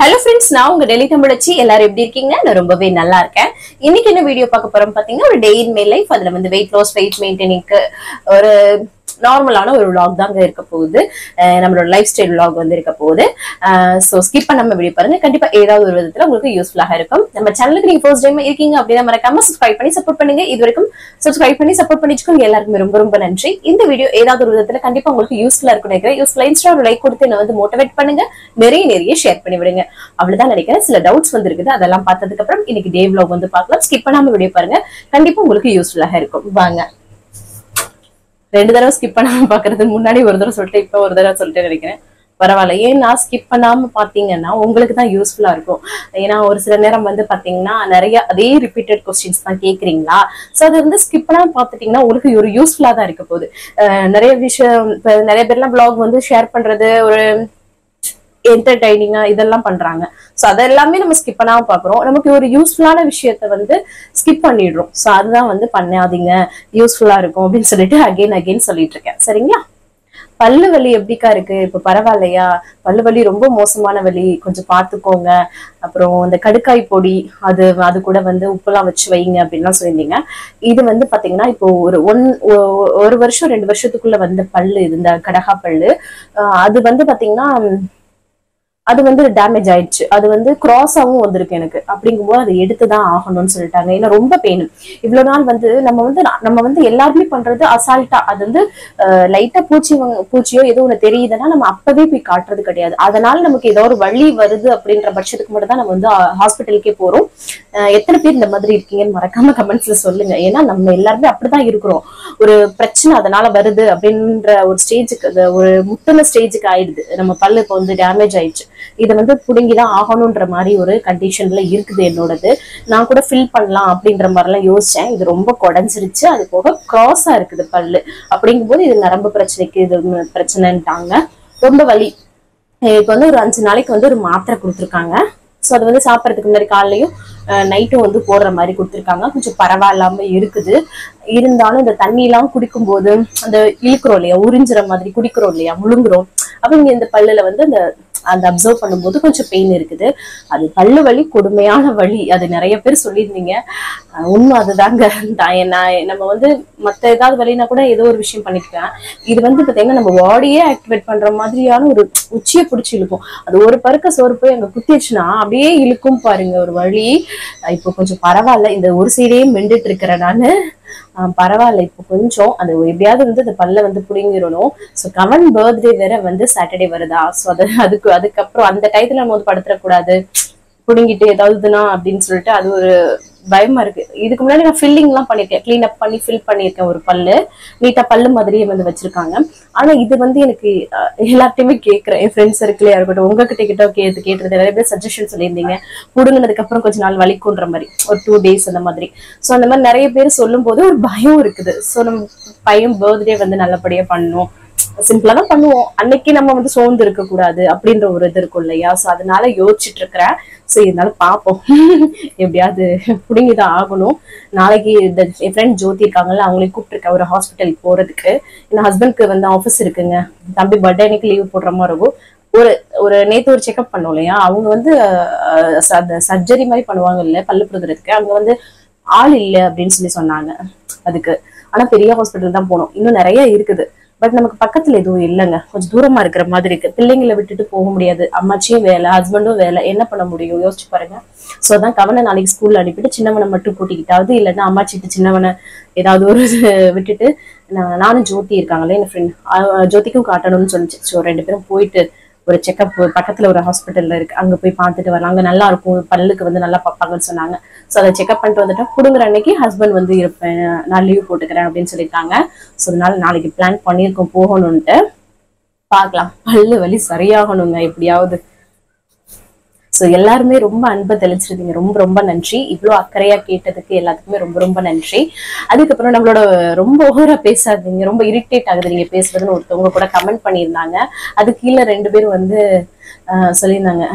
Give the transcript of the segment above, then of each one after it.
Hello friends, நான் உங்க daily தமிழச்சி எல்லாரும் எப்படி இருக்கீங்க? நான் ரொம்பவே நல்லா இருக்கேன். இன்னைக்கு என்ன வீடியோ பார்க்க போறோம் பாத்தீங்கன்னா ஒரு டே இன் மை லைஃப். அதுல வந்து வெயிட் லாஸ், வெயிட் மெயின்டெனிங்க்கு ஒரு நார்மலான ஒரு vlog தாங்க இருக்க போகுது. நம்மளோட லைஃப் ஸ்டைல் vlog வந்து இருக்க போகுது. சோ ஸ்கிப் பண்ணாம வீடியோ பாருங்க. கண்டிப்பா ஏதாவது ஒரு விதத்துல உங்களுக்கு யூஸ்ஃபுல்லா இருக்கும். நம்ம சேனலுக்கு நீங்க ஃபர்ஸ்ட் டைம் இருக்கீங்க அப்படின்னா மறக்காம சப்ஸ்கிரைப் பண்ணி சப்போர்ட் பண்ணுங்க. இது வரைக்கும் சப்ஸ்கிரைப் பண்ணி சப்போர்ட் பண்ணிச்சுக்கோங்க. எல்லாருக்குமே ரொம்ப ரொம்ப நன்றி. இந்த வீடியோ ஏதாவது ஒரு விதத்துல கண்டிப்பா உங்களுக்கு யூஸ்ஃபுல்லா இருக்கும் நினைக்கிறேன். யூஸ்ஃபுல்லா இன்ஸ்டா ஒரு லைக் கொடுத்து என்ன வந்து மோட்டிவேட் பண்ணுங்க. நிறைய ஷேர் பண்ணி விடுங்க. அவ்வளவுதான் நினைக்கிறேன். சில டவுட்ஸ் வந்து இருக்குது. அதெல்லாம் பார்த்ததுக்கு அப்புறம் இன்னைக்கு டே vlog வந்து பார்க்கலாம். ஸ்கிப் பண்ணாம வீடியோ பாருங்க. கண்டிப்பா உங்களுக்கு யூஸ்ஃபுல்லா இருக்கும். வாங்க. 2 தடவை ஸ்கிப் பண்ணாம பாக்குறது முன்னாடி ஒரு தடவை சொல்லிட்டு இப்ப ஒரு தடவை சொல்லிட்டு நினைக்கிறேன். பரவாயில்ல. ஏன்னா ஸ்கிப் பண்ணாம பாத்தீங்கன்னா உங்களுக்கு தான் யூஸ்ஃபுல்லா இருக்கும். ஏன்னா ஒரு சில நேரம் வந்து பாத்தீங்கன்னா நிறைய அதே ரிப்பீட்டட் கொஸ்டின்ஸ் தான் கேக்குறீங்களா. சோ அது வந்து ஸ்கிப் பண்ணாம பாத்துட்டீங்கன்னா உங்களுக்கு ஒரு யூஸ்ஃபுல்லா தான் இருக்க போகுது. நிறைய விஷயம் இப்ப நிறைய பேர்லாம் vlog வந்து ஷேர் பண்றது ஒரு என்டர்டைனிங்கா இதெல்லாம் பண்றாங்க. சோ அதெல்லாமே நம்ம ஸ்கிப் பண்ணாம பாக்குறோம். நமக்கு ஒரு யூஸ்ஃபுல்லான விஷயத்த வந்து ஸ்கிப் பண்ணிடுறோம். சோ அதுதான் வந்து பண்ணாதீங்க, யூஸ்ஃபுல்லா இருக்கும் அப்படின்னு சொல்லிட்டு அகைன் சொல்லிட்டு இருக்கேன். சரிங்களா? பல்லு வலி எப்படிக்கா இருக்கு? இப்ப பரவாயில்லையா? பல்லு வலி ரொம்ப மோசமான வலி, கொஞ்சம் பாத்துக்கோங்க. அப்புறம் இந்த கடுக்காய் பொடி அது கூட வந்து உப்பெல்லாம் வச்சு வைங்க அப்படின்லாம் சொல்லியிருந்தீங்க. இது வந்து பாத்தீங்கன்னா இப்போ ஒரு வருஷம் 2 வருஷத்துக்குள்ள வந்த பல்லு இது, இந்த கடகா பல்லு. அது வந்து பாத்தீங்கன்னா அது வந்து டேமேஜ் ஆயிடுச்சு. அது வந்து கிராஸாவும் வந்திருக்கு எனக்கு. அப்படிங்கும்போது அதை எடுத்துதான் ஆகணும்னு சொல்லிட்டாங்க. ஏன்னா ரொம்ப பெயின். இவ்வளவு நாள் வந்து நம்ம வந்து எல்லாருமே பண்றது அசால்ட்டா. அது வந்து லைட்டா பூச்சியோ ஏதோ ஒண்ணு தெரியுதுன்னா நம்ம அப்பவே போய் காட்டுறது கிடையாது. அதனால நமக்கு ஏதோ ஒரு வலி வருது அப்படின்ற பட்சத்துக்கு மட்டும் தான் நம்ம வந்து ஹாஸ்பிட்டலுக்கே போறோம். எத்தனை பேர் இந்த மாதிரி இருக்கீங்கன்னு மறக்காம கமெண்ட்ஸ்ல சொல்லுங்க. ஏன்னா நம்ம எல்லாருமே அப்படிதான் இருக்கிறோம். ஒரு பிரச்சனை அதனால வருது அப்படின்ற ஒரு ஸ்டேஜுக்கு, ஒரு முத்தின ஸ்டேஜுக்கு ஆயிடுது. நம்ம பல்லு இப்ப வந்து டேமேஜ் ஆயிடுச்சு. இதை வந்து புடுங்கிதான் ஆகணும்ன்ற மாதிரி ஒரு கண்டிஷன்ல இருக்குது என்னோடது. நான் கூட ஃபில் பண்ணலாம் அப்படின்ற மாதிரி எல்லாம் யோசிச்சேன். இது ரொம்ப குடஞ்சிருச்சு. அது போக கிராஸா இருக்குது பல்லு. அப்படிங்கும் போது இது நரம்பு பிரச்சனைக்கு இது பிரச்சனைன்ட்டாங்க. ரொம்ப வலி. இப்ப வந்து ஒரு 5 நாளைக்கு வந்து ஒரு மாத்திரை கொடுத்துருக்காங்க. சோ அது வந்து சாப்பிடறதுக்கு முன்னாடி காலையும் நைட்டும் வந்து போடுற மாதிரி கொடுத்துருக்காங்க. கொஞ்சம் பரவாயில்லாம இருக்குது. இருந்தாலும் இந்த தண்ணி எல்லாம் குடிக்கும் போது அந்த இழுக்கிறோம் இல்லையா, உறிஞ்சுற மாதிரி குடிக்கிறோம் இல்லையா, முழுங்குறோம். அப்ப இங்க இந்த பல்லுல வந்து அந்த அப்சர்வ் பண்ணும்போது கொஞ்சம் பெயின் இருக்குது. அது பல்லு வலி, கொடுமையான வலி. அது நிறைய பேர் சொல்லியிருந்தீங்க. உண்மை அதுதாங்க. நம்ம வந்து மத்த ஏதாவது வலினா கூட ஏதோ ஒரு விஷயம் பண்ணிருக்கேன். இது வந்து பாத்தீங்கன்னா நம்ம பாடியே ஆக்டிவேட் பண்ற மாதிரியான ஒரு உச்சியை பிடிச்சி இழுக்கும். அது ஒரு பருக்க சோறு போய் அங்க குத்திடுச்சுன்னா அப்படியே இழுக்கும் பாருங்க ஒரு வலி. இப்போ கொஞ்சம் பரவாயில்ல. இந்த ஒரு சைடே மெண்டுட்டு இருக்கிறேன் நானு. பரவாயில்ல. இப்போ கொஞ்சம் அது எப்படியாவது வந்து அந்த பல்ல வந்து புடுங்கிடணும். சோ கவன் பர்த்டே வேற வந்து சாட்டர்டே வருதா. சோ அதுக்கப்புறம் அந்த டயத்துல நம்ம வந்து படுத்துடக்கூடாது. புடுங்கிட்டு ஏதாவதுனா அப்படின்னு சொல்லிட்டு அது ஒரு பயமா இருக்கு. இதுக்கு முன்னாடி நான் ஃபில்லிங் எல்லாம் பண்ணிருக்கேன். கிளீன் அப் பண்ணி ஃபில் பண்ணிருக்கேன். ஒரு பல்லு நீட்டா பல்லு மாதிரியே வந்து வச்சிருக்காங்க. ஆனா இது வந்து எனக்கு எல்லாத்தையுமே கேட்கிறேன். என் ஃப்ரெண்ட்ஸ் சர்க்கிளே இருக்கட்டும், உங்ககிட்ட கேட்டுறது நிறைய பேர் சஜஷன் சொல்லியிருந்தீங்க. புடுங்கினதுக்கு அப்புறம் கொஞ்ச நாள் வலிக்குன்ற மாதிரி ஒரு 2 days அந்த மாதிரி. சோ அந்த மாதிரி நிறைய பேர் சொல்லும் போது ஒரு பயம் இருக்குது. சோ நம்ம பையன் பர்த்டே வந்து நல்லபடியா பண்ணணும், சிம்பிளா தான் பண்ணுவோம். அன்னைக்கு நம்ம வந்து சோர்ந்து இருக்க கூடாது அப்படின்ற ஒரு இது இருக்கும் இல்லையா. சோ அதனால யோசிச்சுட்டு இருக்கிறேன். சோ இருந்தாலும் பாப்போம். எப்படியாவது புடுங்கிதான் ஆகணும். நாளைக்கு என் ஃப்ரெண்ட் ஜோதி இருக்காங்கல்ல, அவங்களே கூப்பிட்டுருக்கேன் ஒரு ஹாஸ்பிட்டல் போறதுக்கு. என் ஹஸ்பண்ட்க்கு வந்து ஆஃபீஸ் இருக்குங்க. தம்பி பர்த்டே அன்னைக்கு லீவ் போடுற மாதிரி இருக்கும். ஒரு நேத்து ஒரு செக்அப் பண்ணோம் இல்லையா, அவங்க வந்து சர்ஜரி மாதிரி பண்ணுவாங்க இல்ல பல்லு புடுங்குறதுக்கு. அங்க வந்து ஆள் இல்லை அப்படின்னு சொல்லி சொன்னாங்க அதுக்கு. ஆனா பெரிய ஹாஸ்பிட்டல் தான் போனோம். இன்னும் நிறைய இருக்குது. பட் நமக்கு பக்கத்துல எதுவும் இல்லைங்க. கொஞ்சம் தூரமா இருக்கிற மாதிரி இருக்கு. பிள்ளைங்களை விட்டுட்டு போக முடியாது. அம்மாச்சியும் வேலை, ஹஸ்பண்டும் வேலை. என்ன பண்ண முடியும் யோசிச்சு பாருங்க. சோ அதான் கவனை நாளைக்கு ஸ்கூல்ல அனுப்பிட்டு சின்னவனை மட்டும் கூட்டிக்கிட்டாவது, இல்லைன்னா அம்மாச்சிட்டு சின்னவனை ஏதாவது ஒரு விட்டுட்டு நானும் ஜோதி இருக்காங்களே என் ஃப்ரெண்ட், ஜோதிக்கும் காட்டணும்னு சொல்லிச்சு. ஸோ 2 பேரும் போயிட்டு ஒரு செக்அப் பக்கத்துல ஒரு ஹாஸ்பிட்டல்ல இருக்கு, அங்க போய் பார்த்துட்டு வரலாம். அங்க நல்லா இருக்கும், பல்லுக்கு வந்து நல்லா பார்ப்பாங்கன்னு சொன்னாங்க. சோ அதை செக்அப் பண்ணிட்டு வந்துட்டா புடுங்குற அன்னைக்கு ஹஸ்பண்ட் வந்து இருப்பேன், நான் லீவ் போட்டுக்கிறேன் அப்படின்னு சொல்லியிருக்காங்க. சோ அதனால நாளைக்கு பிளான் பண்ணியிருக்கோம் போகணும்ட்டு. பார்க்கலாம். பல்லு வலி சரியாகணுங்க எப்படியாவது. சோ எல்லாருமே ரொம்ப அன்பை தெளிச்சிருந்தீங்க. ரொம்ப ரொம்ப நன்றி. இவ்வளவு அக்கறையா கேட்டதுக்கு எல்லாத்துக்குமே ரொம்ப ரொம்ப நன்றி. அதுக்கப்புறம் நம்மளோட ரொம்ப ஓவரா பேசாதீங்க, ரொம்ப இரிட்டேட் ஆகுது நீங்க பேசுறதுன்னு ஒருத்தவங்க கூட கமெண்ட் பண்ணியிருந்தாங்க. அது கீழே 2 பேரும் வந்து சொல்லியிருந்தாங்க,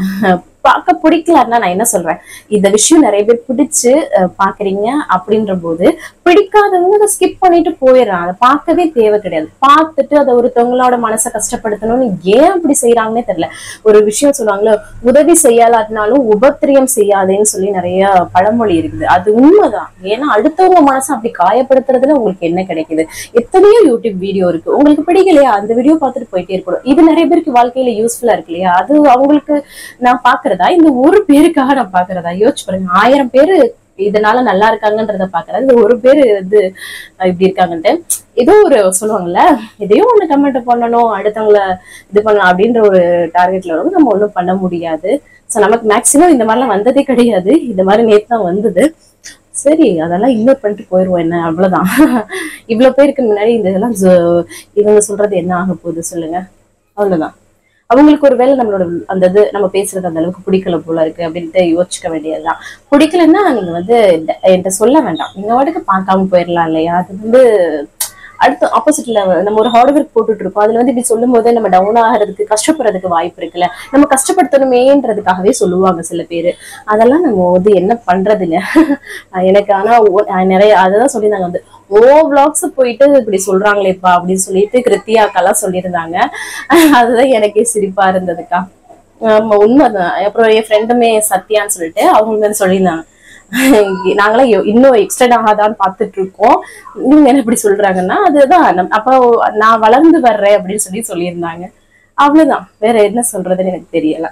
பார்க்க பிடிக்கலன்னா நான் என்ன சொல்றேன், இந்த விஷயம் நிறைய பேர் பிடிச்சு பாக்குறீங்க அப்படின்ற போது பிடிக்காதவங்க அதை ஸ்கிப் பண்ணிட்டு போயிடுறான். அதை பார்க்கவே தேவை கிடையாது. பார்த்துட்டு அதை ஒருத்தவங்களோட மனசை கஷ்டப்படுத்தணும்னு ஏன் அப்படி செய்யறாங்கன்னே தெரியல. ஒரு விஷயம் சொல்லுவாங்களோ, உதவி செய்யாலாட்டினாலும் உபத்திரியம் செய்யாதேன்னு சொல்லி நிறைய பழமொழி இருக்குது. அது உண்மைதான். ஏன்னா அடுத்தவங்க மனசை அப்படி காயப்படுத்துறதுல உங்களுக்கு என்ன கிடைக்குது? எத்தனையோ யூடியூப் வீடியோ இருக்கு, உங்களுக்கு பிடிக்கலையா அந்த வீடியோ பார்த்துட்டு போயிட்டே இருக்கணும். இது நிறைய பேருக்கு வாழ்க்கையில யூஸ்ஃபுல்லா இருக்கு இல்லையா? அது அவங்களுக்கு நான் பாக்குறதா, இந்த ஒரு பேருக்காக நான் பாக்குறதா? யோசிச்சு பாருங்க. 1000 பேரு இதனால நல்லா இருக்காங்கன்றத பாக்குறது, இந்த ஒரு பேரு வந்து இப்படி இருக்காங்கன்ட்டு ஏதோ ஒரு சொல்லுவாங்கல்ல, எதையோ ஒண்ணு கமெண்ட் பண்ணணும், அடுத்தவங்கள இது பண்ணலாம் அப்படின்ற ஒரு டார்கெட்ல வரும். நம்ம ஒண்ணும் பண்ண முடியாது. சோ நமக்கு மேக்சிமம் இந்த மாதிரிலாம் வந்ததே கிடையாது. இந்த மாதிரி நேத்து தான் வந்தது. சரி, அதெல்லாம் இக்னோர் பண்ணிட்டு போயிருவோம், என்ன அவ்வளவுதான். இவ்வளவு பேருக்கு முன்னாடி இந்த இதெல்லாம் இவங்க சொல்றது என்ன ஆக போகுது சொல்லுங்க? அவ்வளவுதான். அவங்களுக்கு ஒரு வேலை நம்மளோட அந்த இது நம்ம பேசுறது அந்த அளவுக்கு பிடிக்கல போல இருக்கு அப்படின்ட்டு யோசிச்சுக்க வேண்டியதுதான். பிடிக்கலன்னா நீங்க வந்து என்கிட்ட சொல்ல வேண்டாம், நீங்க வாட்டுக்கு பார்க்காம போயிடலாம் இல்லையா? அது வந்து அடுத்து ஆப்போசிட்ல நம்ம ஒரு ஹார்ட் ஒர்க் போட்டுட்டு இருக்கோம், அதுல வந்து இப்படி சொல்லும் போதே நம்ம டவுன் ஆகிறதுக்கு கஷ்டப்படுறதுக்கு வாய்ப்பு இருக்குல்ல. நம்ம கஷ்டப்படுத்தணுமேன்றதுக்காகவே சொல்லுவாங்க சில பேரு. அதெல்லாம் நம்ம வந்து என்ன பண்றதுங்க? எனக்கு ஆனா நிறைய அததான் சொல்லியிருந்தாங்க, வந்து விளாக்ஸ் போயிட்டு இப்படி சொல்றாங்களேப்பா அப்படின்னு சொல்லிட்டு கிருத்தியாக்கெல்லாம் சொல்லியிருந்தாங்க. அதுதான் எனக்கே சிரிப்பா இருந்ததுக்கா. உண்மைதான். அப்புறம் என் ஃப்ரெண்டுமே சத்யான்னு சொல்லிட்டு அவங்க வந்து சொல்லியிருந்தாங்க, நாங்களாம் இன்னும் எக்ஸ்டெண்ட் ஆகாதான்னு பாத்துட்டு இருக்கோம், இவங்க என்ன இப்படி சொல்றாங்கன்னா அதுதான் அப்ப நான் வளர்ந்து வர்றேன் அப்படின்னு சொல்லியிருந்தாங்க. அவ்வளவுதான், வேற என்ன சொல்றதுன்னு எனக்கு தெரியல.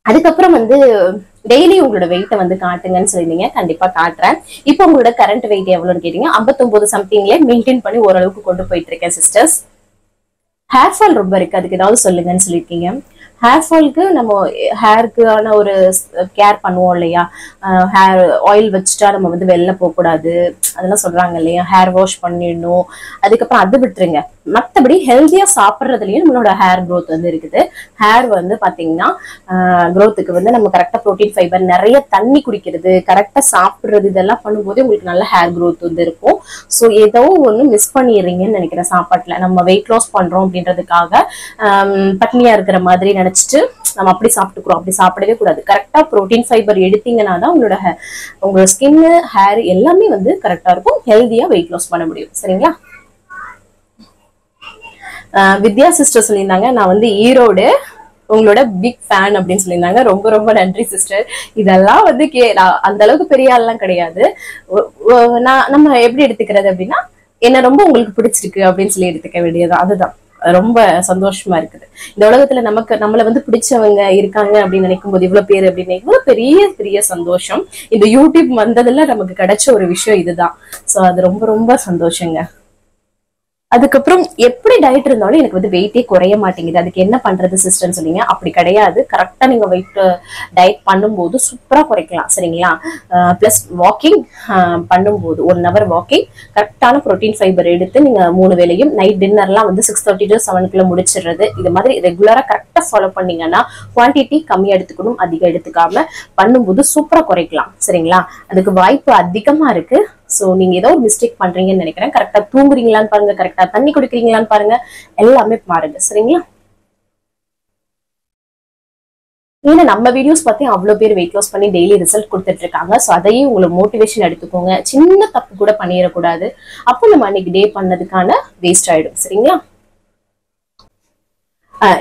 அதுக்கப்புறம் வந்து டெய்லி உங்களோட வெயிட்டை வந்து காட்டுங்கன்னு சொல்லிருந்தீங்க. கண்டிப்பா காட்டுறேன். இப்போ உங்களோட கரண்ட் வெயிட் எவ்வளவுன்னு கேட்டீங்க. 59 சம்திங்ல மெயின்டைன் பண்ணி ஓரளவுக்கு கொண்டு போயிட்டு இருக்கேன் சிஸ்டர்ஸ். ஹேர் ஃபால் ரொம்ப இருக்கு, அதுக்கு ஏதாவது சொல்லுங்கன்னு சொல்லியிருக்கீங்க. ஹேர் ஃபால்க்கு நம்ம ஹேருக்கான ஒரு கேர் பண்ணுவோம் இல்லையா? ஹேர் ஆயில் வச்சுட்டா நம்ம வந்து வெளில போகக்கூடாது அதெல்லாம் சொல்றாங்க இல்லையா? ஹேர் வாஷ் பண்ணிடணும். அதுக்கப்புறம் அது விட்டுருங்க. மற்றபடி ஹெல்த்தியா சாப்பிட்றதுலயும் நம்மளோட ஹேர் க்ரோத் வந்து இருக்குது. ஹேர் வந்து பாத்தீங்கன்னா க்ரோத்துக்கு வந்து நம்ம கரெக்டா ப்ரோட்டீன் ஃபைபர், நிறைய தண்ணி குடிக்கிறது, கரெக்டா சாப்பிடுறது, இதெல்லாம் பண்ணும்போது உங்களுக்கு நல்ல ஹேர் க்ரோத் வந்து இருக்கும். ஸோ ஏதோ ஒண்ணு மிஸ் பண்ணிடுறீங்கன்னு நினைக்கிறேன் சாப்பாட்டுல. நம்ம வெயிட் லாஸ் பண்றோம் அப்படின்றதுக்காக பட்னியா இருக்கிற மாதிரி நினைச்சிட்டு நம்ம அப்படி சாப்பிட்டுக்கிறோம். அப்படி சாப்பிடவே கூடாது. கரெக்டா ப்ரோட்டீன் ஃபைபர் எடுத்தீங்கன்னா தான் உங்களோட ஸ்கின், ஹேர் எல்லாமே வந்து கரெக்டா இருக்கும். ஹெல்தியா வெயிட் லாஸ் பண்ண முடியும். சரிங்களா? வித்யா சிஸ்டர் சொல்லியிருந்தாங்க, நான் வந்து ஈரோடு உங்களோட பிக் ஃபேன் அப்படின்னு சொல்லியிருந்தாங்க. ரொம்ப ரொம்ப நன்றி சிஸ்டர். இதெல்லாம் வந்து அந்த அளவுக்கு பெரிய ஆள்லாம் கிடையாது. நம்ம எப்படி எடுத்துக்கிறது அப்படின்னா, என்ன ரொம்ப உங்களுக்கு பிடிச்சிருக்கு அப்படின்னு சொல்லி எடுத்துக்க வேண்டியது. அதுதான் ரொம்ப சந்தோஷமா இருக்குது. இந்த உலகத்துல நம்மள வந்து பிடிச்சவங்க இருக்காங்க அப்படின்னு நினைக்கும் போது, இவ்வளவு பேர் அப்படின்னு இவ்வளவு பெரிய பெரிய சந்தோஷம். இந்த யூடியூப் வந்ததுல நமக்கு கிடைச்ச ஒரு விஷயம் இதுதான். சோ அது ரொம்ப ரொம்ப சந்தோஷங்க. அதுக்கப்புறம் எப்படி டயட் இருந்தாலும் எனக்கு வந்து வெயிட்டே குறைய மாட்டேங்குது, அதுக்கு என்ன பண்றது சிஸ்டர்னு சொன்னீங்க. அப்படி கிடையாது. கரெக்டா நீங்க வெயிட் டயட் பண்ணும்போது சூப்பரா குறைக்கலாம். சரிங்களா? பிளஸ் வாக்கிங் பண்ணும்போது 1 hour வாக்கிங், கரெக்டான ப்ரோட்டீன் ஃபைபர் எடுத்து நீங்க 3 வேளையும் நைட் டின்னர்லாம் வந்து 6:30 to 7 முடிச்சிடுறது. இது மாதிரி ரெகுலரா கரெக்டா ஃபாலோ பண்ணீங்கன்னா குவான்டிட்டி கம்மியா எடுத்துக்கணும், அதிகம் எடுத்துக்காம பண்ணும்போது சூப்பரா குறைக்கலாம். சரிங்களா? அதுக்கு வாய்ப்பு அதிகமா இருக்கு. சோ நீங்க ஏதோ ஒரு மிஸ்டேக் பண்றீங்கன்னு நினைக்கிறேன். கரெக்டா தூங்குறீங்களான்னு பாருங்க, கரெக்டா தண்ணி குடிக்கிறீங்களான்னு பாருங்க, எல்லாமே பாருங்க. சரிங்களா? ஏன்னா நம்ம வீடியோஸ் பார்த்து அவ்வளவு பேர் வெயிட் லாஸ் பண்ணி டெய்லி ரிசல்ட் கொடுத்துட்டு இருக்காங்க. சோ அதையும் உங்களை மோட்டிவேஷன் எடுத்துக்கோங்க. சின்ன தப்பு கூட பண்ணிடக்கூடாது. அப்போ நம்ம அன்னைக்கு டே பண்ணதுக்கான வேஸ்ட் ஆயிடும். சரிங்களா?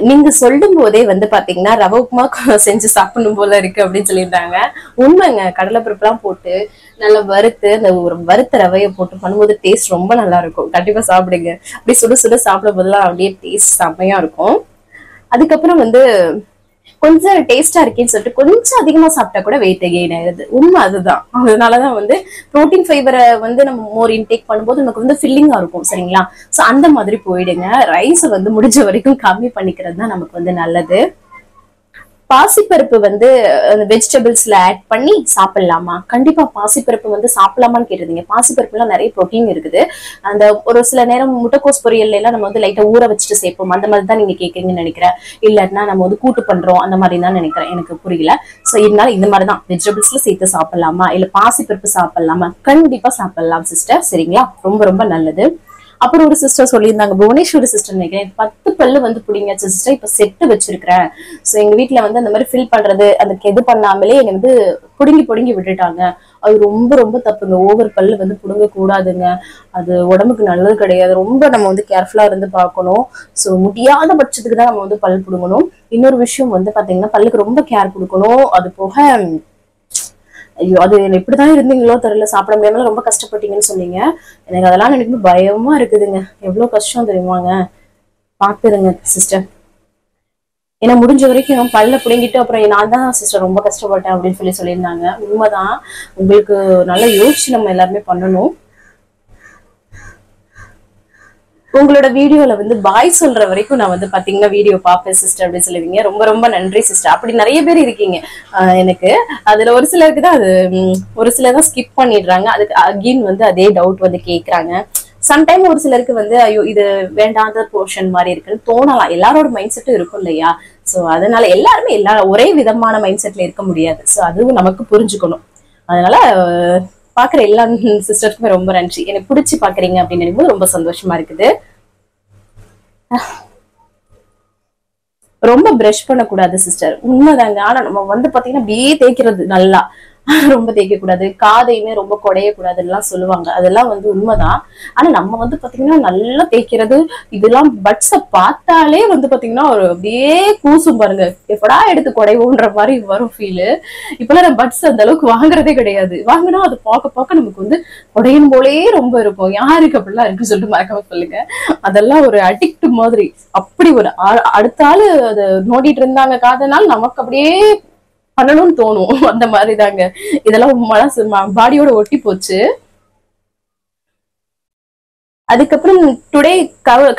நீங்க சொல்லும் போதே வந்து பாத்தீங்கன்னா ரவை உப்புமா செஞ்சு சாப்பிடணும் போல இருக்கு அப்படின்னு சொல்லியிருந்தாங்க. உண்மைங்க. கடலை பருப்பு எல்லாம் போட்டு நல்லா வறுத்து அந்த ஒரு வறுத்த ரவையை போட்டு பண்ணும்போது டேஸ்ட் ரொம்ப நல்லா இருக்கும். கண்டிப்பா சாப்பிடுங்க. அப்படி சுடு சுடு சாப்பிடும் போதெல்லாம் அப்படியே டேஸ்ட் செம்மையா இருக்கும். அதுக்கப்புறம் வந்து கொஞ்சம் டேஸ்டா இருக்கேன்னு சொல்லிட்டு கொஞ்சம் அதிகமா சாப்பிட்டா கூட வெயிட் கெயின் ஆயிருது. உண்மை அதுதான். அதனாலதான் வந்து ப்ரோட்டீன் ஃபைபரை வந்து நம்ம மோர் இன்டேக் பண்ணும்போது நமக்கு வந்து ஃபில்லிங்கா இருக்கும். சரிங்களா? சோ அந்த மாதிரி போயிடுங்க. ரைஸ் வந்து முடிஞ்ச வரைக்கும் கம்மி பண்ணிக்கிறது தான் நமக்கு வந்து நல்லது. பாசிப்பருப்பு வந்து வெஜிடபிள்ஸ்ல ஆட் பண்ணி சாப்பிடலாமா? கண்டிப்பா பாசிப்பருப்பு வந்து சாப்பிடலாமான்னு கேட்டிருந்தீங்க. பாசிப்பருப்பு எல்லாம் நிறைய ப்ரோட்டீன் இருக்குது. அந்த ஒரு சில நேரம் முட்டைக்கோஸ் பொரியல் எல்லாம் நம்ம வந்து லைட்டா ஊற வச்சுட்டு சேர்ப்போம். அந்த மாதிரி தான் நீங்க கேட்கறீங்கன்னு நினைக்கிறேன். இல்லன்னா நம்ம வந்து கூட்டு பண்றோம் அந்த மாதிரி தான் நினைக்கிறேன். எனக்கு புரியல. சோ இதனால இந்த மாதிரிதான் வெஜிடபிள்ஸ்ல சேர்த்து சாப்பிடலாமா இல்ல பாசிப்பருப்பு சாப்பிடலாமா? கண்டிப்பா சாப்பிடலாம் சிஸ்டர். சரிங்களா? ரொம்ப ரொம்ப நல்லது. அப்புறம் ஒரு சிஸ்டர் சொல்லியிருந்தாங்க, புவனேஸ்வரி சிஸ்டர் நினைக்கிறேன், 10 பல்லு வந்து புடிங்காச்சு சிஸ்டர், இப்ப செட்டு வச்சிருக்கிறேன். சோ எங்க வீட்டுல வந்து அந்த மாதிரி ஃபில் பண்றது அதுக்கு எது பண்ணாமலே என்னை வந்து புடுங்கி விட்டுட்டாங்க. அது ரொம்ப ரொம்ப தப்புங்க. ஓவர் பல்லு வந்து புடுங்க கூடாதுங்க. அது உடம்புக்கு நல்லது கிடையாது. ரொம்ப நம்ம வந்து கேர்ஃபுல்லா இருந்து பார்க்கணும். சோ முடியாத பட்சத்துக்கு தான் நம்ம வந்து பல் புடுங்கணும். இன்னொரு விஷயம் வந்து பாத்தீங்கன்னா பல்லுக்கு ரொம்ப கேர் கொடுக்கணும். அது போக ஐயோ அது எப்படிதான் இருந்தீங்களோ தெரியல, சாப்பிட முடியாம ரொம்ப கஷ்டப்பட்டீங்கன்னு சொன்னீங்க. எனக்கு அதெல்லாம் எனக்கு பயமா இருக்குதுங்க. எவ்வளவு கஷ்டம் தெரியுமாங்க. பாத்துருங்க சிஸ்டர். ஏன்னா முடிஞ்ச வரைக்கும் பல்ல புடுங்கிட்டு அப்புறம் நான் தான் சிஸ்டர் ரொம்ப கஷ்டப்பட்டேன் அப்படின்னு சொல்லியிருந்தாங்க. உண்மைதான். உங்களுக்கு நல்லா யோசிச்சு நம்ம எல்லாருமே பண்ணணும். உங்களோட வீடியோல வந்து பாய் சொல்ற வரைக்கும் நான் வந்து பாத்தீங்கன்னா வீடியோ பாப்பேன் சிஸ்டர் அப்படின்னு சொல்லுவீங்க. ரொம்ப ரொம்ப நன்றி சிஸ்டர். அப்படி நிறைய பேர் இருக்கீங்க. எனக்கு அதுல ஒரு சிலருக்கு தான் அது ஒரு சிலர் தான் ஸ்கிப் பண்ணிடுறாங்க. அதுக்கு அகெயின் வந்து அதே டவுட் வந்து கேக்குறாங்க. சம்டைம் ஒரு சிலருக்கு வந்து ஐயோ இது வேண்டாத போர்ஷன் மாதிரி இருக்குன்னு தோணலாம். எல்லாரோட மைண்ட் செட்டும் இருக்கும் இல்லையா? சோ அதனால எல்லாருமே ஒரே விதமான மைண்ட் செட்ல இருக்க முடியாது. சோ அதுவும் நமக்கு புரிஞ்சுக்கணும். அதனால பாக்குற எல்லா சிஸ்டருக்குமே ரொம்ப நன்றி. எனக்கு பிடிச்சி பாக்குறீங்க அப்படின்னு நினைக்கும் ரொம்ப சந்தோஷமா இருக்குது. ரொம்ப பிரஷ் பண்ணக்கூடாது சிஸ்டர், உண்மைதாங்க. ஆனா நம்ம வந்து பாத்தீங்கன்னா அப்படியே தேய்க்கிறது நல்லா ரொம்ப தேய்க்க கூடாது. காதையுமே ரொம்ப குடையக்கூடாதுன்னு சொல்லுவாங்க. அதெல்லாம் வந்து உண்மைதான். ஆனா நம்ம வந்து பாத்தீங்கன்னா நல்லா தேய்க்கிறது இதெல்லாம் பட்ஸ பார்த்தாலே வந்து பாத்தீங்கன்னா ஒரு அப்படியே கூசும் பாருங்க. எப்படா எடுத்து குடைவோன்ற மாதிரி வரும் ஃபீலு. இப்பெல்லாம் நம்ம பட்ஸ் அந்த அளவுக்கு வாங்குறதே கிடையாது. வாங்கினா அது பார்க்க நமக்கு வந்து குடையும் போலயே ரொம்ப இருக்கும். யாருக்கு அப்படிலாம் இருக்குன்னு சொல்லிட்டு மறக்காம சொல்லுங்க. அதெல்லாம் ஒரு அடிக்ட் மாதிரி. அப்படி ஒரு அடுத்த ஆளு அதை நோண்டிட்டு இருந்தாங்க காதனால் நமக்கு அப்படியே பண்ணணும்னு தோணும். அந்த மாதிரிதாங்க. இதெல்லாம் மனசு பாடியோட ஒட்டி போச்சு. அதுக்கப்புறம் டுடே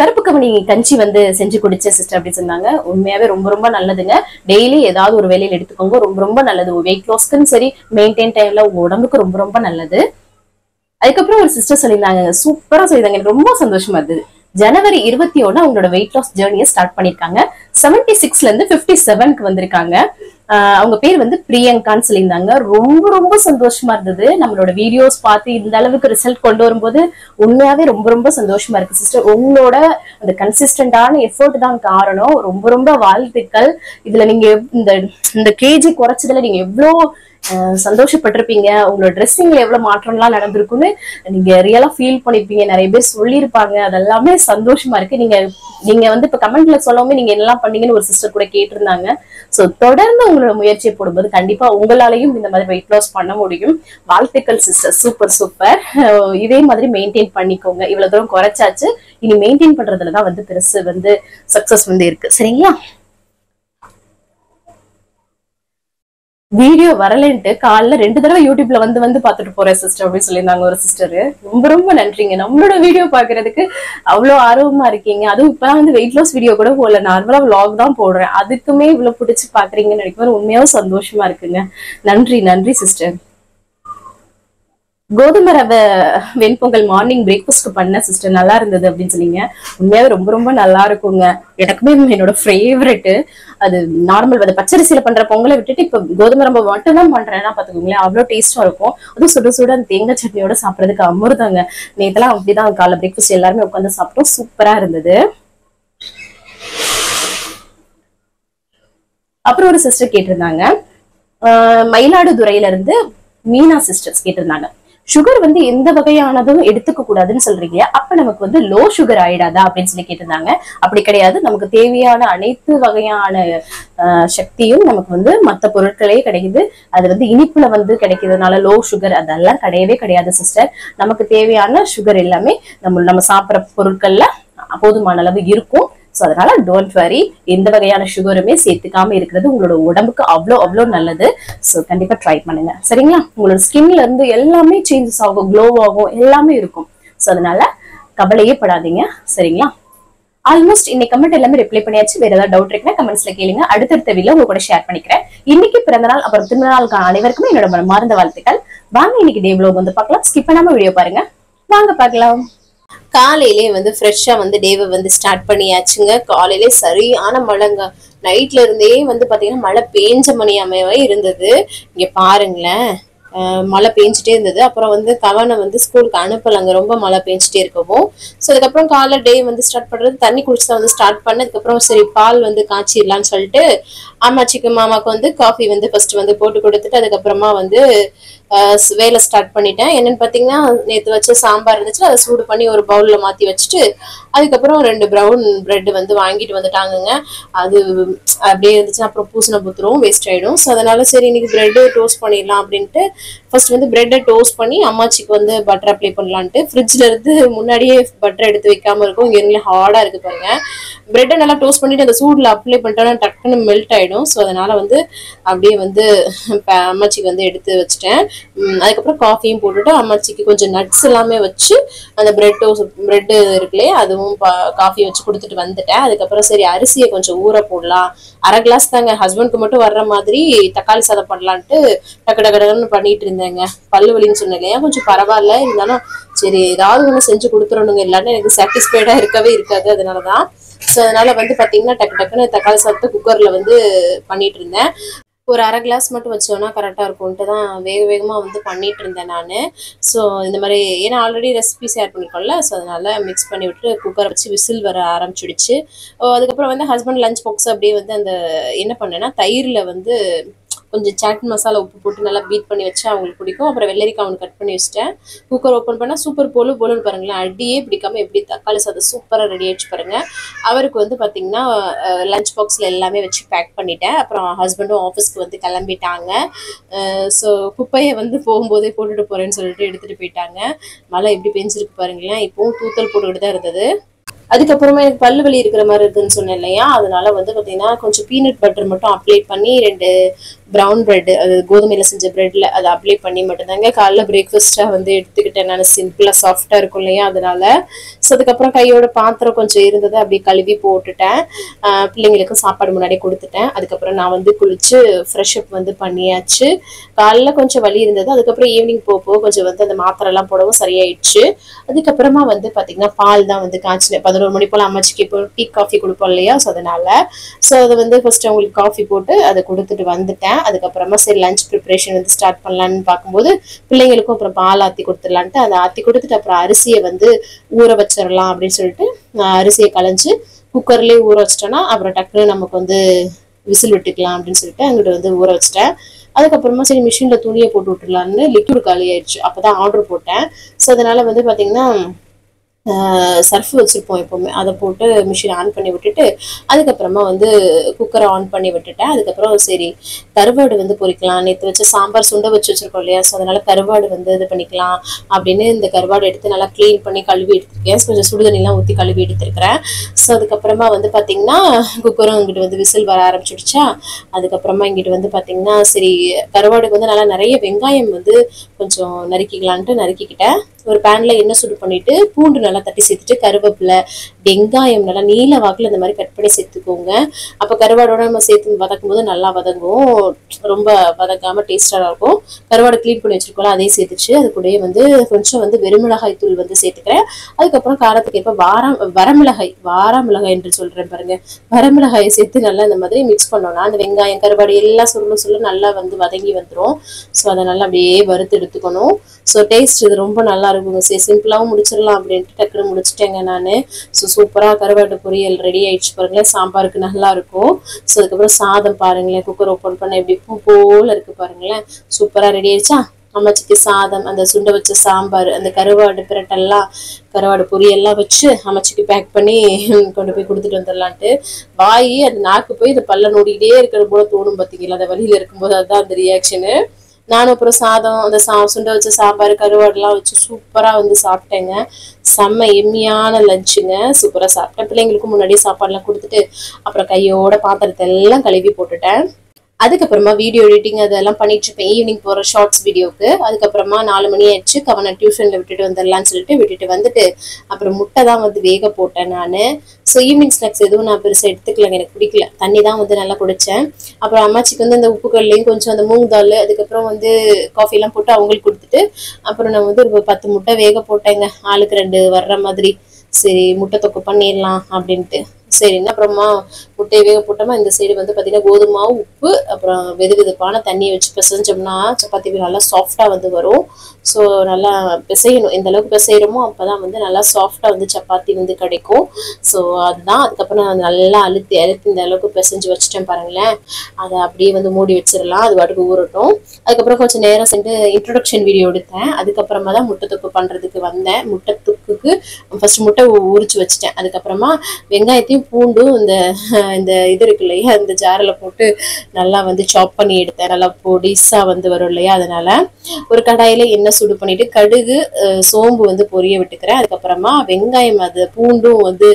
கருப்பு கவனி கஞ்சி வந்து செஞ்சு குடிச்ச சிஸ்டர் அப்படின்னு சொன்னாங்க. உண்மையாவே ரொம்ப ரொம்ப நல்லதுங்க. டெய்லி ஏதாவது ஒரு வேலையில எடுத்துக்கோங்க. ரொம்ப ரொம்ப நல்லது. வெயிட் லாஸ்க்குன்னு சரி, மெயின்டைன் டைம்ல உங்க உடம்புக்கு ரொம்ப ரொம்ப நல்லது. அதுக்கப்புறம் ஒரு சிஸ்டர் சொல்லியிருந்தாங்க, சூப்பரா சொல்லியிருந்தாங்க. எனக்கு ரொம்ப சந்தோஷமா இருந்தது. ஜனவரி 21 அவங்களோட வெயிட் லாஸ் ஜேர்னியை ஸ்டார்ட் பண்ணிருக்காங்க. 76ல இருந்து 57க்கு வந்திருக்காங்க. அவங்க பேர் வந்து பிரியங்கான்னு சொல்லியிருந்தாங்க. ரொம்ப ரொம்ப சந்தோஷமா இருந்தது. நம்மளோட வீடியோஸ் பார்த்து இந்த அளவுக்கு ரிசல்ட் கொண்டு வரும்போது உண்மையாவே ரொம்ப ரொம்ப சந்தோஷமா இருக்கு சிஸ்டர். உங்களோட அந்த கன்சிஸ்டன்டான எஃபோர்ட் தான் காரணம். ரொம்ப ரொம்ப வாழ்த்துக்கள். இதுல நீங்க இந்த கேஜி குறைச்சதுல நீங்க எவ்வளவு சந்தோஷப்பட்டிருப்பீங்க. உங்களோட ட்ரெஸ்ஸிங்ல எவ்வளவு மாற்றம்லாம் நடந்திருக்குன்னு நீங்க ரியலா ஃபீல் பண்ணிருப்பீங்க. நிறைய பேர் சொல்லியிருப்பாங்க. அதெல்லாமே சந்தோஷமா இருக்கு. நீங்க வந்து இப்ப கமெண்ட்ல சொல்லாம நீங்க என்னெல்லாம் பண்ணீங்கன்னு ஒரு சிஸ்டர் கூட கேட்டிருந்தாங்க. சோ தொடர்ந்து உங்களோட முயற்சியை போடும்போது கண்டிப்பா உங்களாலையும் இந்த மாதிரி வெயிட் லாஸ் பண்ண முடியும். வாழ்த்துக்கள் சிஸ்டர். Super super. இதே மாதிரி மெயின்டைன் பண்ணிக்கோங்க. இவ்வளவு தூரம் குறைச்சாச்சு. இனி மெயின்டைன் பண்றதுலதான் வந்து பெருசு வந்து சக்சஸ் வந்து இருக்கு. சரிங்களா? வீடியோ வரலன்ட்டு காலைல 2 தடவை யூடியூப்ல வந்து பாத்துட்டு போறேன் சிஸ்டர் அப்படின்னு சொல்லியிருந்தாங்க ஒரு சிஸ்டர். ரொம்ப ரொம்ப நன்றிங்க. நம்மளோட வீடியோ பாக்குறதுக்கு அவ்வளவு ஆர்வமா இருக்கீங்க. அதுவும் இப்பதான் வந்து வெயிட் லாஸ் வீடியோ கூட போடல, நார்மலா விளாக் தான் போடுறேன். அதுக்குமே இவ்வளவு பிடிச்சு பாக்குறீங்கன்னு நினைக்கும் உண்மையாவும் சந்தோஷமா இருக்குங்க. நன்றி நன்றி சிஸ்டர். கோதுமை ரவை வெண்பொங்கல் மார்னிங் பிரேக்ஃபாஸ்ட் பண்ண சிஸ்டர், நல்லா இருந்தது அப்படின்னு சொன்னீங்க. உண்மையாவே ரொம்ப ரொம்ப நல்லா இருக்குங்க. எனக்குமே என்னோட ஃபேவரெட் அது. நார்மல் அது பச்சரிசியில பண்ற பொங்கலை விட்டுட்டு இப்ப கோதுமை ரவை மட்டும் தான் பண்றேன்னா பாத்துக்கோங்களேன், அவ்வளவு டேஸ்டா இருக்கும். அதுவும் சுட சுட அந்த தேங்காய் சட்னியோட சாப்பிடறதுக்கு அமிர்தாங்க. நேத்தெல்லாம் அப்படிதான் காலை பிரேக்ஃபாஸ்ட் எல்லாருமே உட்காந்து சாப்பிட்டோம். சூப்பரா இருந்தது. அப்புறம் ஒரு சிஸ்டர் கேட்டிருந்தாங்க, மயிலாடுதுறையில இருந்து மீனா சிஸ்டர்ஸ் கேட்டிருந்தாங்க, சுகர் வந்து எந்த வகையானதும் எடுத்துக்க கூடாதுன்னு சொல்றீங்க, அப்ப நமக்கு வந்து லோ சுகர் ஆயிடாதா அப்படின்னு சொல்லி கேட்டிருந்தாங்க. அப்படி கிடையாது. நமக்கு தேவையான அனைத்து வகையான சக்தியும் நமக்கு வந்து மற்ற பொருட்களே கிடைக்குது. அது வந்து இனிப்புல வந்து கிடைக்கிறதுனால லோ சுகர் அதெல்லாம் கிடையவே கிடையாது சிஸ்டர். நமக்கு தேவையான சுகர் எல்லாமே நம்ம சாப்பிட்ற பொருட்கள்ல போதுமான அளவு இருக்கும். சோ அதனால டோன்ட் வரி. எந்த வகையான சுகருமே சேர்த்துக்காம இருக்கிறது உங்களோட உடம்புக்கு அவ்வளோ நல்லது. சோ கண்டிப்பா ட்ரை பண்ணுங்க. சரிங்களா? உங்களோட ஸ்கின்ல இருந்து எல்லாமே சேஞ்சஸ் ஆகும், க்ளோ ஆகும், எல்லாமே இருக்கும். சோ அதனால கவலையே படாதீங்க. சரிங்களா? ஆல்மோஸ்ட் இன்னைக்கு கமெண்ட் எல்லாமே ரிப்ளை பண்ணியாச்சு. வேற ஏதாவது டவுட் இருக்குன்னா கமெண்ட்ஸ்ல கேளுங்க. அடுத்தடுத்த வீடியோல உங்க கூட ஷேர் பண்ணிக்கிறேன். இன்னைக்கு பிறந்த நாள் அப்புறம் திருநாள் நாளுக்கான அனைவருக்குமே என்னோட மனமார்ந்த வாழ்த்துக்கள். வாங்க இன்னைக்கு டே vlog வந்து பார்க்கலாம். ஸ்கிப் பண்ணாம வீடியோ பாருங்க. வாங்க பார்க்கலாம். காலையிலே வந்து ஃப்ரெஷ்ஷா வந்து டேவை வந்து ஸ்டார்ட் பண்ணியாச்சுங்க. காலையிலே சரியான மழைங்க. நைட்ல இருந்தே வந்து பாத்தீங்கன்னா மழை பேஞ்ச மணியாமே இருந்தது. இங்க பாருங்களேன், மழை பெஞ்சிட்டே இருந்தது. அப்புறம் வந்து கவனை வந்து ஸ்கூலுக்கு அனுப்பலாங்க, ரொம்ப மழை பெஞ்சிட்டே இருக்கவும். ஸோ அதுக்கப்புறம் காலைல டே வந்து ஸ்டார்ட் பண்றது தண்ணி குடிச்சு தான் வந்து ஸ்டார்ட் பண்ண. அதுக்கப்புறம் சரி பால் வந்து காய்ச்சிடலான்னு சொல்லிட்டு அம்மாச்சிக்கு மாமாவுக்கு வந்து காஃபி வந்து ஃபர்ஸ்ட் வந்து போட்டு கொடுத்துட்டு அதுக்கப்புறமா வந்து வேலை ஸ்டார்ட் பண்ணிட்டேன். என்னன்னு பாத்தீங்கன்னா நேற்று வச்ச சாம்பார் இருந்துச்சு, அதை சூடு பண்ணி ஒரு பவுல்ல மாத்தி வச்சுட்டு அதுக்கப்புறம் 2 ப்ரௌன் பிரெட் வந்து வாங்கிட்டு வந்துட்டாங்கங்க. அது அப்படியே இருந்துச்சு, அப்புறம் பூசண புத்துரும் வேஸ்ட் ஆயிடும். ஸோ அதனால சரி இன்னைக்கு பிரெட் டோஸ்ட் பண்ணிடலாம் அப்படின்ட்டு ஃபர்ஸ்ட் வந்து பிரெட்டை டோஸ்ட் பண்ணி அம்மாச்சிக்கு வந்து பட்டர் அப்ளை பண்ணலான்ட்டு ஃப்ரிட்ஜ்ல இருந்து முன்னாடியே பட்டர் எடுத்து வைக்காம இருக்கும். இங்க ஹார்டா இருக்கு பாருங்க. பிரெட்டை நல்லா டோஸ்ட் பண்ணிட்டு அந்த சூட்ல அப்ளை பண்ணிட்டோம்னா டக்குன்னு மெல்ட் ஆயிடும். ஸோ அதனால வந்து அப்படியே வந்து அம்மாச்சிக்கு வந்து எடுத்து வச்சுட்டேன். அதுக்கப்புறம் காஃபியும் போட்டுட்டு அம்மாச்சிக்கு கொஞ்சம் நட்ஸ் எல்லாமே வச்சு அந்த பிரெட் இருக்குல்லையே அதுவும் காஃபி வச்சு கொடுத்துட்டு வந்துட்டேன். அதுக்கப்புறம் சரி அரிசியை கொஞ்சம் ஊற போடலாம், அரை கிளாஸ் தாங்க, ஹஸ்பண்ட்க்கு மட்டும் வர்ற மாதிரி தக்காளி சாதம் பண்ணலான்ட்டு டக்கு டக்குன்னு பண்ணிட்டு இருந்தேங்க. பல்லு வலின்னு சொன்னேன் இல்லையா, கொஞ்சம் பரவாயில்ல, இருந்தாலும் சரி ஏதாவது ஒண்ணு செஞ்சு கொடுத்துடணுங்க, இல்லாட்டி எனக்கு சாட்டிஸ்ஃபைடா இருக்கவே இருக்காது. அதனாலதான் ஸோ அதனால வந்து பாத்தீங்கன்னா டக்குன்னு தக்காளி சாதத்தை குக்கர்ல வந்து பண்ணிட்டு இருந்தேன். ஒரு அரை கிளாஸ் மட்டும் வச்சோன்னா கரெக்டாக இருக்கும்ட்டு தான் வேகமாக வந்து பண்ணிட்டு இருந்தேன் நான். ஸோ இந்த மாதிரி ஏன்னா ஆல்ரெடி ரெசிபி ஷேர் பண்ணிக்கோம்ல, ஸோ அதனால மிக்ஸ் பண்ணி விட்டு குக்கரை வச்சு விசில் வர ஆரம்பிச்சிடுச்சு. அதுக்கப்புறம் வந்து ஹஸ்பண்ட் லஞ்ச் பாக்ஸ் அப்படியே வந்து அந்த என்ன பண்ணேன்னா தயிரில் வந்து கொஞ்சம் சாட் மசாலா உப்பு போட்டு நல்லா பீட் பண்ணி வச்சு அவங்களுக்கு பிடிக்கும். அப்புறம் வெள்ளரிக்காய் அவனுக்கு கட் பண்ணி வச்சுட்டேன். குக்கர் ஓப்பன் பண்ணால் சூப்பர் போலுன்னு பாருங்களேன், அடியே பிடிக்காம எப்படி தக்காளி சாதம் சூப்பராக ரெடி ஆயிடுச்சு பாருங்க. அவருக்கு வந்து பார்த்தீங்கன்னா லஞ்ச் பாக்ஸில் எல்லாமே வச்சு பேக் பண்ணிட்டேன். அப்புறம் ஹஸ்பண்டும் ஆஃபீஸ்க்கு வந்து கிளம்பிட்டாங்க. ஸோ குப்பையை வந்து போகும்போதே போட்டுட்டு போகிறேன்னு சொல்லிட்டு எடுத்துகிட்டு போயிட்டாங்க. மழை எப்படி பெஞ்சிருக்கு பாருங்களேன், இப்போவும் தூத்தல் போட்டுக்கிட்டு தான் இருந்தது. அதுக்கப்புறமா எனக்கு பல்லு வலி இருக்கிற மாதிரி இருக்குன்னு சொன்னேன் இல்லையா, அதனால வந்து பார்த்தீங்கன்னா கொஞ்சம் பீனட் பட்டர் மட்டும் அப்ளை பண்ணி 2 ப்ரௌன் பிரெட், அது கோதுமையில செஞ்ச பிரெட்ல அதை அப்ளை பண்ணி மட்டும்தாங்க காலைல பிரேக்ஃபாஸ்டா வந்து எடுத்துக்கிட்டேன் நான். சிம்பிளா சாஃப்டா இருக்கும் இல்லையா அதனால. ஸோ அதுக்கப்புறம் கையோட பாத்திரம் கொஞ்சம் இருந்தது அப்படியே கழுவி போட்டுட்டேன். பிள்ளைங்களுக்கு சாப்பாடு முன்னாடியே கொடுத்துட்டேன். அதுக்கப்புறம் நான் வந்து குளிச்சு ஃப்ரெஷ் அப் வந்து பண்ணியாச்சு. காலைல கொஞ்சம் வலி இருந்தது, அதுக்கப்புறம் ஈவினிங் போக கொஞ்சம் வந்து அந்த மாத்திரை எல்லாம் போடவும் சரியாயிடுச்சு. அதுக்கப்புறமா வந்து பாத்தீங்கன்னா பால் தான் வந்து காய்ச்சினேன். 11 மணி போல அம்மாச்சிக்கு இப்போ டீ காஃபி கொடுப்போம் இல்லையா, ஸோ அதனால ஸோ அதை வந்து ஃபர்ஸ்ட் அவங்களுக்கு காஃபி போட்டு அதை கொடுத்துட்டு வந்துட்டேன். அதுக்கப்புறமா சரி லஞ்ச் ப்ரிப்பரேஷன் வந்து ஸ்டார்ட் பண்ணலான்னு பார்க்கும்போது பிள்ளைங்களுக்கும் அப்புறம் பால் ஆற்றி கொடுத்துடலான்ட்டு அதை ஆற்றி கொடுத்துட்டு அப்புறம் அரிசியை வந்து ஊற வச்சிடலாம் அப்படின்னு சொல்லிட்டு அரிசியை களைஞ்சு குக்கர்லேயே ஊற வச்சிட்டோன்னா அப்புறம் டக்குன்னு நமக்கு வந்து விசில் விட்டுக்கலாம் அப்படின்னு சொல்லிட்டு அங்கிட்ட வந்து ஊற வச்சிட்டேன். அதுக்கப்புறமா சரி மிஷின்ல துணியை போட்டு விட்டுலான்னு லிக்விட் காலி ஆயிடுச்சு, அப்பதான் ஆர்டர் போட்டேன். ஸோ அதனால வந்து பாத்தீங்கன்னா சர்ஃப் வச்சுருப்போம் எப்போவுமே, அதை போட்டு மிஷின் ஆன் பண்ணி விட்டுட்டு அதுக்கப்புறமா வந்து குக்கரை ஆன் பண்ணி விட்டுட்டேன். அதுக்கப்புறம் சரி கருவாடு வந்து பொரிக்கலாம், நேற்று வச்ச சாம்பார் சுண்டை வச்சுருக்கோம் இல்லையா, ஸோ அதனால கருவாடு வந்து இது பண்ணிக்கலாம் அப்படின்னு இந்த கருவாடு எடுத்து நல்லா க்ளீன் பண்ணி கழுவி எடுத்துருக்கேன். கொஞ்சம் சுடுதண்ணிலாம் ஊற்றி கழுவி எடுத்துருக்கிறேன். ஸோ அதுக்கப்புறமா வந்து பார்த்தீங்கன்னா குக்கரும் இங்கிட்டு வந்து விசில் வர ஆரம்பிச்சிடுச்சா. அதுக்கப்புறமா இங்கிட்டு வந்து பார்த்தீங்கன்னா சரி கருவாடுக்கு வந்து நல்லா நிறைய வெங்காயம் வந்து கொஞ்சம் நறுக்கிக்கலான்ட்டு நறுக்கிக்கிட்டேன். ஒரு பேன்ல எண்ணெய் சுடு பண்ணிட்டு பூண்டு நல்லா தட்டி சேர்த்துட்டு கருவேப்பிலை வெங்காயம் நல்லா நீல வாக்குல இந்த மாதிரி கட் பண்ணி சேர்த்துக்கோங்க. அப்ப கருவாடோட நம்ம சேர்த்து வதக்கும் போது நல்லா வதங்கும், ரொம்ப வதக்காம டேஸ்டா இருக்கும். கருவாடை கிளீன் பண்ணி வச்சிருக்கோம்ல அதையும் சேர்த்துச்சு. அது கூடயே வந்து கொஞ்சம் வந்து வெறுமிளகாய் தூள் வந்து சேர்த்துக்கிறேன். அதுக்கப்புறம் காரத்துக்கு ஏற்ப வாரமிளகாய் என்று சொல்றேன் பாருங்க, வரமிளகாயை சேர்த்து நல்லா இந்த மாதிரி மிக்ஸ் பண்ணோம்னா அந்த வெங்காயம் கருவாடு எல்லாம் சொல்ல நல்லா வந்து வதங்கி வந்துடும். ஸோ அதை நல்லா அப்படியே வறுத்து எடுத்துக்கணும். ஸோ டேஸ்ட் இது ரொம்ப நல்லா இருக்குங்க. சரி சிம்பிளாகவும் முடிச்சிடலாம் அப்படின்ட்டு டக்குன்னு முடிச்சுட்டேங்க நான். ஸோ சூப்பராக கருவாட்டு பொரியல் ரெடி ஆயிடுச்சு பாருங்களேன், சாம்பாருக்கு நல்லா இருக்கும். ஸோ அதுக்கப்புறம் சாதம் பாருங்களேன், குக்கர் ஓப்பன் பண்ண எப்படி பூ போல இருக்கு பாருங்களேன், சூப்பராக ரெடி ஆயிடுச்சா. அம்மாச்சிக்கு சாதம், அந்த சுண்டை வச்ச சாம்பார், அந்த கருவாடு பிரட்டெல்லாம் கருவாடு பொரியெல்லாம் வச்சு அம்மாச்சிக்கு பேக் பண்ணி கொண்டு போய் கொடுத்துட்டு வந்துடலான்ட்டு வாயி அது நாக்கு போய் இந்த பல்ல நோடிக்கிட்டே இருக்கிற போல தோணும் பார்த்தீங்களா, அந்த வழியில இருக்கும்போது அதுதான் அந்த ரியாக்ஷனு. நானும் அப்புறம் சாதம் அந்த சுண்டை வச்ச சாம்பார் கருவாடுலாம் வச்சு சூப்பரா வந்து சாப்பிட்டேங்க. செம்ம எம்மியான லஞ்சுங்க, சூப்பரா சாப்பிட்டேன். பிள்ளைங்களுக்கும் முன்னாடியே சாப்பாடுலாம் கொடுத்துட்டு அப்புறம் கையோட பாத்திரத்தை எல்லாம் கழுவி போட்டுட்டேன். அதுக்கப்புறமா வீடியோ எடிட்டிங் அதெல்லாம் பண்ணிட்டு இருப்பேன் ஈவினிங் போற ஷார்ட்ஸ் வீடியோக்கு. அதுக்கப்புறமா 4 மணி ஆயிடுச்சு, கவனை டியூஷன்ல விட்டுட்டு வந்துடலான்னு சொல்லிட்டு விட்டுட்டு வந்துட்டு அப்புறம் முட்டை தான் வந்து வேக போட்டேன் நான். ஸோ ஈவினிங் ஸ்நாக்ஸ் எதுவும் நான் பெருசாக எடுத்துக்கலங்க, எனக்கு பிடிக்கல, தண்ணி தான் வந்து நல்லா குடித்தேன். அப்புறம் அம்மாச்சிக்கு வந்து அந்த உப்புக்கல்லையும் கொஞ்சம் அந்த மூங் தால் அதுக்கப்புறம் வந்து காஃபிலாம் போட்டு அவங்களுக்கு கொடுத்துட்டு அப்புறம் நான் வந்து ஒரு 10 முட்டை வேக போட்டேங்க, ஆளுக்கு 2 வர்ற மாதிரி. சரி முட்டை தொக்கு பண்ணிடலாம் அப்படின்ட்டு சரிங்க. அப்புறமா முட்டையை வேக போட்டோமா இந்த சைடு வந்து பார்த்தீங்கன்னா கோதுமை மாவு, உப்பு, அப்புறம் வெது வெதுப்பான தண்ணியை வச்சு பிசைஞ்சோம்னா சப்பாத்தி நல்லா சாஃப்டாக வந்து வரும். ஸோ நல்லா பிசையணும். எந்த அளவுக்கு பிசைகிறோமோ அப்போ தான் வந்து நல்லா சாஃப்டாக வந்து சப்பாத்தி வந்து கிடைக்கும். ஸோ அதுதான். அதுக்கப்புறம் நான் நல்லா அழுத்தி அழுத்தி இந்த அளவுக்கு பிசைஞ்சு வச்சுட்டேன் பாருங்களேன். அதை அப்படியே வந்து மூடி வச்சிடலாம். அது பாட்டுக்கு ஊறட்டும். அதுக்கப்புறம் கொஞ்சம் நேரம் சென்று இன்ட்ரொடக்ஷன் வீடியோ எடுத்தேன். அதுக்கப்புறமா தான் முட்டை தொக்கு பண்ணுறதுக்கு வந்தேன். முட்டை தொக்குக்கு ஃபர்ஸ்ட் முட்டை உரிச்சு வச்சுட்டேன். அதுக்கப்புறமா வெங்காயத்தையும் பூண்டும் இந்த இந்த இது இருக்கு இல்லையா, இந்த ஜாரில் போட்டு நல்லா வந்து சாப் பண்ணி எடுத்தேன். நல்லா பொடிசா வந்து வரும் இல்லையா, அதனால ஒரு கடாயில எண்ணெய் சூடு பண்ணிட்டு கடுகு சோம்பு வந்து பொரிய விட்டுக்கிறேன். அதுக்கப்புறமா வெங்காயம் அது பூண்டும் வந்து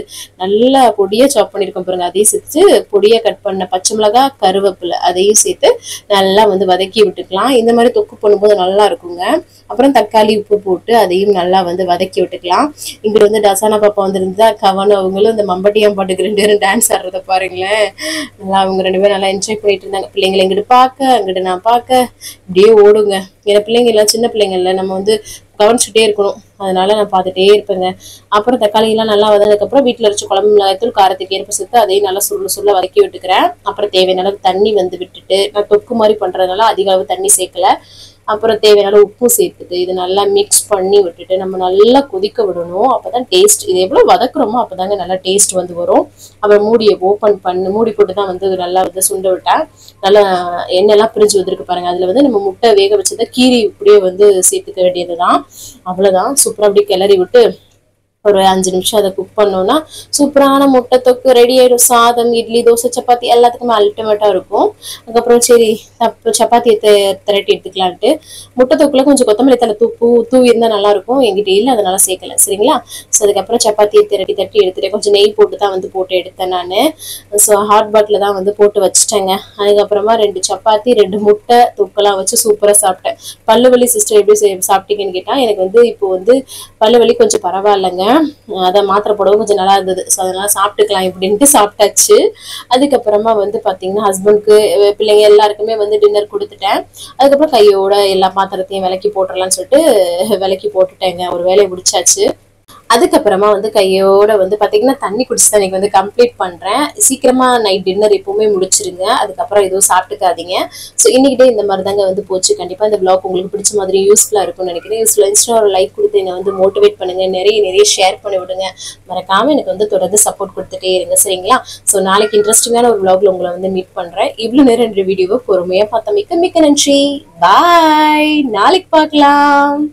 நல்லா பொடியா சாப் பண்ணியிருக்கோம் பாருங்க, அதையும் சேர்த்து பொடியா கட் பண்ண பச்சை மிளகாய், கருவேப்பிலை அதையும் சேர்த்து நல்லா வந்து வதக்கி விட்டுக்கலாம். இந்த மாதிரி தொக்கு பண்ணும்போது நல்லா இருக்குங்க. அப்புறம் தக்காளி, உப்பு போட்டு அதையும் நல்லா வந்து வதக்கி விட்டுக்கலாம். இங்கிட்டு வந்து டசானா பாப்பா வந்துருந்தா கவனம் அவங்களும் இந்த மம்பட்டியாம் பாட்டுக்கு 2 பேரும் டான்ஸ் ஆடுறத பாருங்களேன். நல்லா அவங்க 2 பேரும் நல்லா என்ஜாய் பண்ணிட்டு இருந்தாங்க. பிள்ளைங்களை இங்கிட்டு பார்க்க அங்கிட்டு நான் பார்க்க இப்படியே ஓடுங்க. ஏன்னா பிள்ளைங்க எல்லாம் சின்ன பிள்ளைங்க இல்லை, நம்ம வந்து கவனிச்சுட்டே இருக்கணும். அதனால நான் பார்த்துட்டே இருப்பேங்க. அப்புறம் தக்காளி எல்லாம் நல்லா வதனதுக்கப்புறம் வீட்டில் வச்சு குழம்பு மிளகாய்த்தூள், காரத்துக்கு ஏற்ப சேர்த்து அதையும் நல்லா சுருள வதக்கி விட்டுக்கிறேன். அப்புறம் தேவையான அளவு தண்ணி வந்து விட்டுட்டு, நான் தொக்கு மாதிரி பண்றதுனால அதிக அளவு தண்ணி சேர்க்கல. அப்புறம் தேவையான உப்பு சேர்த்துட்டு இது நல்லா மிக்ஸ் பண்ணி விட்டுட்டு நம்ம நல்லா கொதிக்க விடணும். அப்பதான் டேஸ்ட், இது எவ்வளவு வதக்குறோமோ அப்பதாங்க நல்லா டேஸ்ட் வந்து வரும். அப்புறம் மூடியை ஓப்பன் பண்ணி மூடி போட்டு தான் வந்து நல்லா வந்து சுண்ட விட்டேன். நல்லா எண்ணெய்லாம் பிரிஞ்சு வந்திருக்கு பாருங்க. அதுல வந்து நம்ம முட்டை வேக வச்சதை கீரி இப்படியே வந்து சேர்த்துக்க வேண்டியதுதான். அவ்வளவுதான். சூப்பரா அப்படியே கிளறி விட்டு ஒரு 5 நிமிஷம் அதை குக் பண்ணோம்னா சூப்பரான முட்டை தொக்கு ரெடி ஆயிடும். சாதம், இட்லி, தோசை, சப்பாத்தி எல்லாத்துக்குமே அல்டிமேட்டா இருக்கும். அதுக்கப்புறம் சரி சப்பாத்தியை திரட்டி எடுத்துக்கலான்ட்டு முட்டை தொக்குல கொஞ்சம் கொத்தமல்லி தலை தூவி இருந்தா நல்லா இருக்கும். எங்கிட்ட இல்லை, அதனால சேர்க்கல. சரிங்களா? ஸோ அதுக்கப்புறம் சப்பாத்தியை தட்டி எடுத்துட்டேன். கொஞ்சம் நெய் போட்டு தான் வந்து போட்டு எடுத்தேன் நான். ஸோ ஹாட் பாட்டில் தான் வந்து போட்டு வச்சுட்டேங்க. அதுக்கப்புறமா 2 சப்பாத்தி 2 முட்டை தொக்கெல்லாம் வச்சு சூப்பராக சாப்பிட்டேன். பல்லு வலி சிஸ்டர் எப்படி சாப்பிட்டீங்கன்னு கேட்டா, எனக்கு வந்து இப்போ வந்து பல்லு வலி கொஞ்சம் பரவாயில்லைங்க. அதை மாத்திரை போடவும் கொஞ்சம் நல்லா இருந்தது. ஸோ அதனால சாப்பிட்டுக்கலாம் இப்படின்ட்டு சாப்பிட்டாச்சு. அதுக்கப்புறமா வந்து பார்த்தீங்கன்னா ஹஸ்பண்ட்க்கு, பிள்ளைங்க எல்லாருக்குமே வந்து டின்னர் கொடுத்துட்டேன். அதுக்கப்புறம் கையோட எல்லா பாத்திரத்தையும் விலக்கி போட்டுடலாம்னு சொல்லிட்டு விலக்கி போட்டுட்டேங்க. ஒரு வேலையை முடிச்சாச்சு. அதுக்கப்புறமா வந்து கையோட வந்து பாத்தீங்கன்னா தண்ணி குடிச்சு தான் இன்னைக்கு வந்து கம்ப்ளீட் பண்றேன். சீக்கிரமா நைட் டின்னர் எப்பவுமே முடிச்சிருங்க. அதுக்கப்புறம் எதுவும் சாப்பிட்டுக்காதீங்க. ஸோ இன்னைக்கிட்டே இந்த மாதிரி தாங்க வந்து போச்சு. கண்டிப்பா இந்த பிளாக் உங்களுக்கு பிடிச்ச மாதிரி யூஸ்ஃபுல்லா இருக்கும்னு நினைக்கிறேன். யூஸ்ஃபுல்லா இன்ஸ்டா ஒரு லைக் கொடுத்து என்னை வந்து மோட்டிவேட் பண்ணுங்க. நிறைய ஷேர் பண்ணி விடுங்க. மறக்காம எனக்கு வந்து தொடர்ந்து சப்போர்ட் கொடுத்துட்டே இருங்க. சரிங்களா? ஸோ நாளைக்கு இன்ட்ரெஸ்டிங்கான ஒரு பிளாக்ல உங்களை வந்து மீட் பண்றேன். இவ்வளவு நேரம் இந்த வீடியோவை பொறுமையா பார்த்த மிக்க நன்றி. பாய். நாளைக்கு பார்க்கலாம்.